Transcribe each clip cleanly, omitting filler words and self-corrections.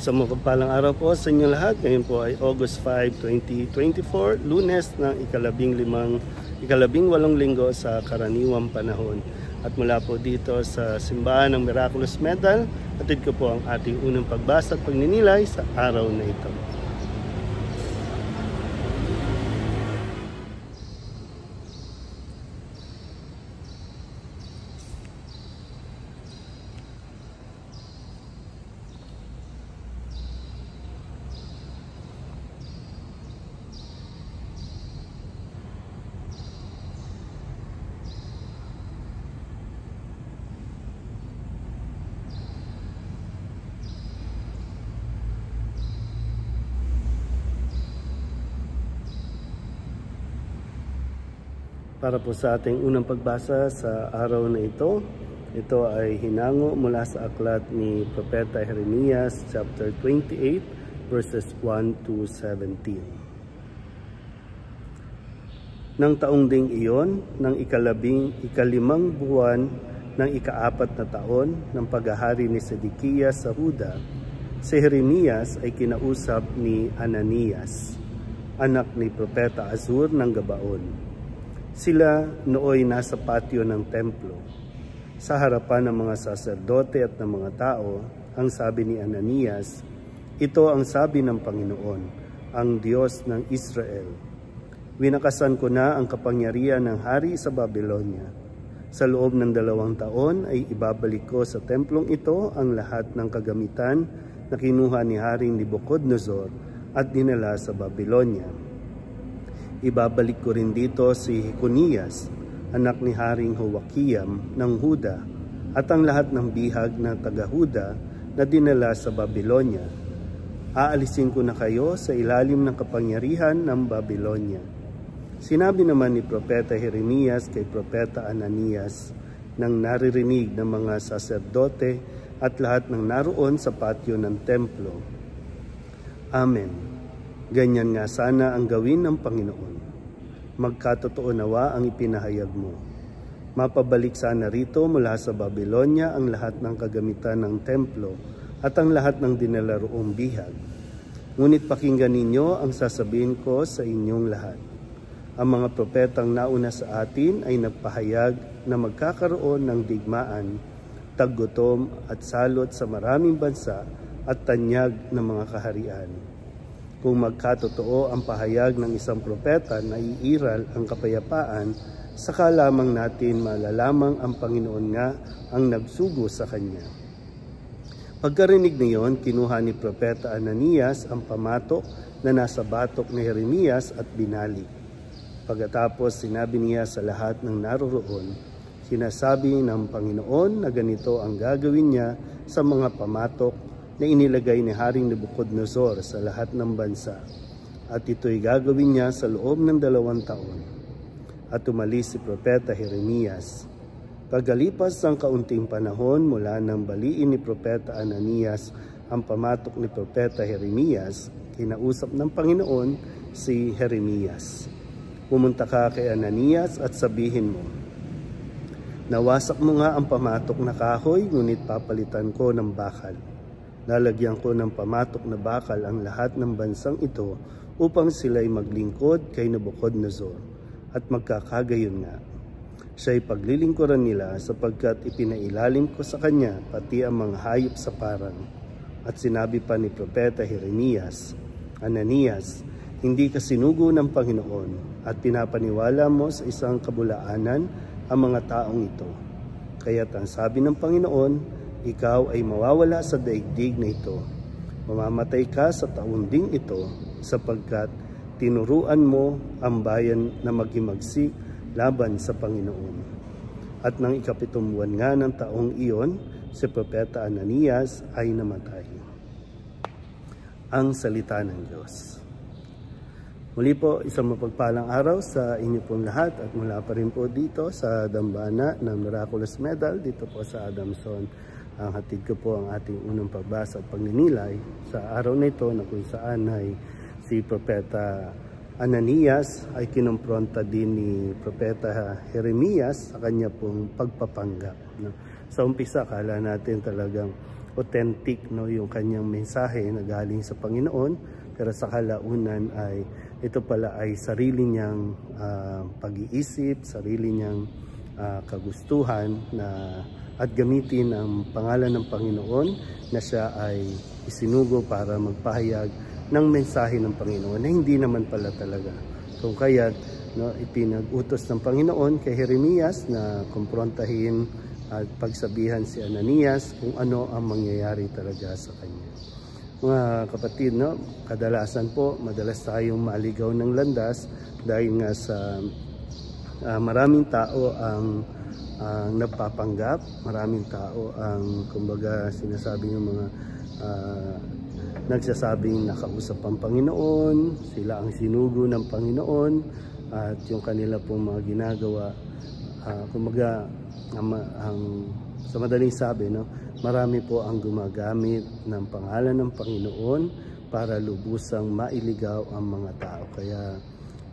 Sa mapagpalang araw po sa inyo lahat. Ngayon po ay August 5, 2024, Lunes ng ikalabing-walong linggo sa karaniwang panahon. At mula po dito sa simbahan ng Miraculous Medal, atid ko po ang ating unang pagbasa at pagninilay sa araw na ito. Para po sa ating unang pagbasa sa araw na ito, ito ay hinango mula sa aklat ni Propeta Jeremias chapter 28 verses 1 to 17. Nang taong ding iyon, ng ikalimang buwan ng ikaapat na taon ng paghahari ni Sedekias sa Huda, si Jeremias ay kinausap ni Ananias, anak ni Propeta Azur ng Gabaon. Sila nooy nasa patio ng templo. Sa harapan ng mga saserdote at ng mga tao, ang sabi ni Ananias, "Ito ang sabi ng Panginoon, ang Diyos ng Israel. Winakasan ko na ang kapangyarihan ng hari sa Babylonia. Sa loob ng 2 taon ay ibabalik ko sa templong ito ang lahat ng kagamitan na kinuha ni Haring Nabucodonosor at dinala sa Babylonia. Ibabalik ko rin dito si Jeconias, anak ni Haring Joaquim ng Huda, at ang lahat ng bihag na taga-Huda na dinala sa Babylonia. Aalisin ko na kayo sa ilalim ng kapangyarihan ng Babylonia." Sinabi naman ni Propeta Jeremias kay Propeta Ananias nang naririnig ng mga saserdote at lahat ng naroon sa patio ng templo, "Amen. Ganyan nga sana ang gawin ng Panginoon. Magkatotoo nawa ang ipinahayag mo. Mapabalik sana rito mula sa Babylonia ang lahat ng kagamitan ng templo at ang lahat ng dinala roong bihag. Ngunit pakinggan ninyo ang sasabihin ko sa inyong lahat. Ang mga propetang nauna sa atin ay nagpahayag na magkakaroon ng digmaan, taggutom at salot sa maraming bansa at tanyag ng mga kaharian. Kung magkatotoo ang pahayag ng isang propeta na iiral ang kapayapaan, saka lamang natin malalamang ang Panginoon nga ang nagsugo sa kanya." Pagkarinig niyon, kinuha ni Propeta Ananias ang pamatok na nasa batok ni Jeremias at binalik. Pagkatapos sinabi niya sa lahat ng naroroon, "Sinasabi ng Panginoon na ganito ang gagawin niya sa mga pamatok na inilagay ni Haring Nabucodonosor sa lahat ng bansa, at ito'y gagawin niya sa loob ng 2 taon. At umalis si Propeta Jeremias. Pagkalipas ng kaunting panahon mula nang baliin ni Propeta Ananias ang pamatok ni Propeta Jeremias, kinausap ng Panginoon si Jeremias. "Pumunta ka kay Ananias at sabihin mo, nawasak mo nga ang pamatok na kahoy, ngunit papalitan ko ng bakal. Lalagyan ko ng pamatok na bakal ang lahat ng bansang ito upang sila'y maglingkod kay Nabucodonosor, at magkakagayon nga. Siya'y paglilingkuran nila sapagkat ipinailalim ko sa kanya pati ang mga hayop sa parang." At sinabi pa ni Propeta Jeremias, "Ananias, hindi ka sinugo ng Panginoon at pinapaniwala mo sa isang kabulaanan ang mga taong ito. Kaya't ang sabi ng Panginoon, ikaw ay mawawala sa daigdig na ito. Mamamatay ka sa taon ding ito sapagkat tinuruan mo ang bayan na maghimagsik laban sa Panginoon." At nang 7 buwan nga ng taong iyon, si Propeta Ananias ay namatay. Ang salita ng Diyos. Muli po, isang mapagpalang araw sa inyo pong lahat at mula pa rin po dito sa dambana ng Miraculous Medal, dito po sa Adamson. Ang hatid ko po ang ating unang pagbasa at pagninilay sa araw na ito, na kung saan ay si Propeta Ananias ay kinompronta din ni Propeta Jeremias sa kanya pong pagpapanggap. Sa umpisa, kala natin talagang authentic, no, yung kanyang mensahe na galing sa Panginoon, pero sa kalaunan ay ito pala ay sarili niyang pag-iisip, sarili niyang kagustuhan na at gamitin ang pangalan ng Panginoon na siya ay isinugo para magpahayag ng mensahe ng Panginoon na hindi naman pala talaga. Kung kaya, no, ipinag-utos ng Panginoon kay Jeremias na kumprontahin at pagsabihan si Ananias kung ano ang mangyayari talaga sa kanya. Mga kapatid, no, kadalasan po, madalas tayong maligaw ng landas dahil nga sa maraming tao ang nagpapanggap, maraming tao ang kumbaga sinasabi ng mga nagsasabing nakausap ang Panginoon, sila ang sinugo ng Panginoon, at yung kanila pong mga ginagawa, kumbaga sa madaling sabi, no, marami po ang gumagamit ng pangalan ng Panginoon para lubusang mailigaw ang mga tao. Kaya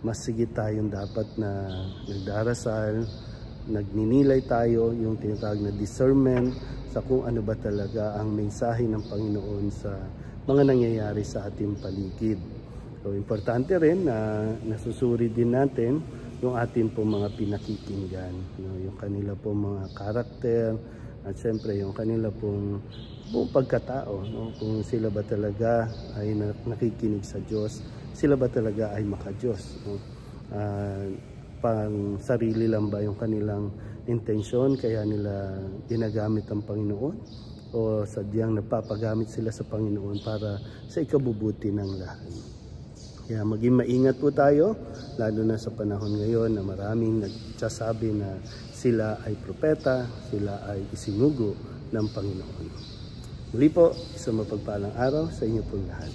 mas sigit tayong dapat na nagdarasal, nagninilay tayo, yung tinatawag na discernment sa kung ano ba talaga ang mensahe ng Panginoon sa mga nangyayari sa ating paligid. So, importante rin na nasusuri din natin yung ating pong mga pinakikinggan, no? Yung kanila pong mga karakter at siyempre yung kanila pong pagkatao, no? Kung sila ba talaga ay nakikinig sa Diyos, sila ba talaga ay maka-Diyos, no? Pang sarili lang ba yung kanilang intensyon kaya nila ginagamit ang Panginoon, o sadyang nagpapagamit sila sa Panginoon para sa ikabubuti ng lahat. Kaya maging maingat po tayo, lalo na sa panahon ngayon na maraming nagsasabi na sila ay propeta, sila ay isinugo ng Panginoon. Muli po, isang mapagpalang araw sa inyo pong lahat.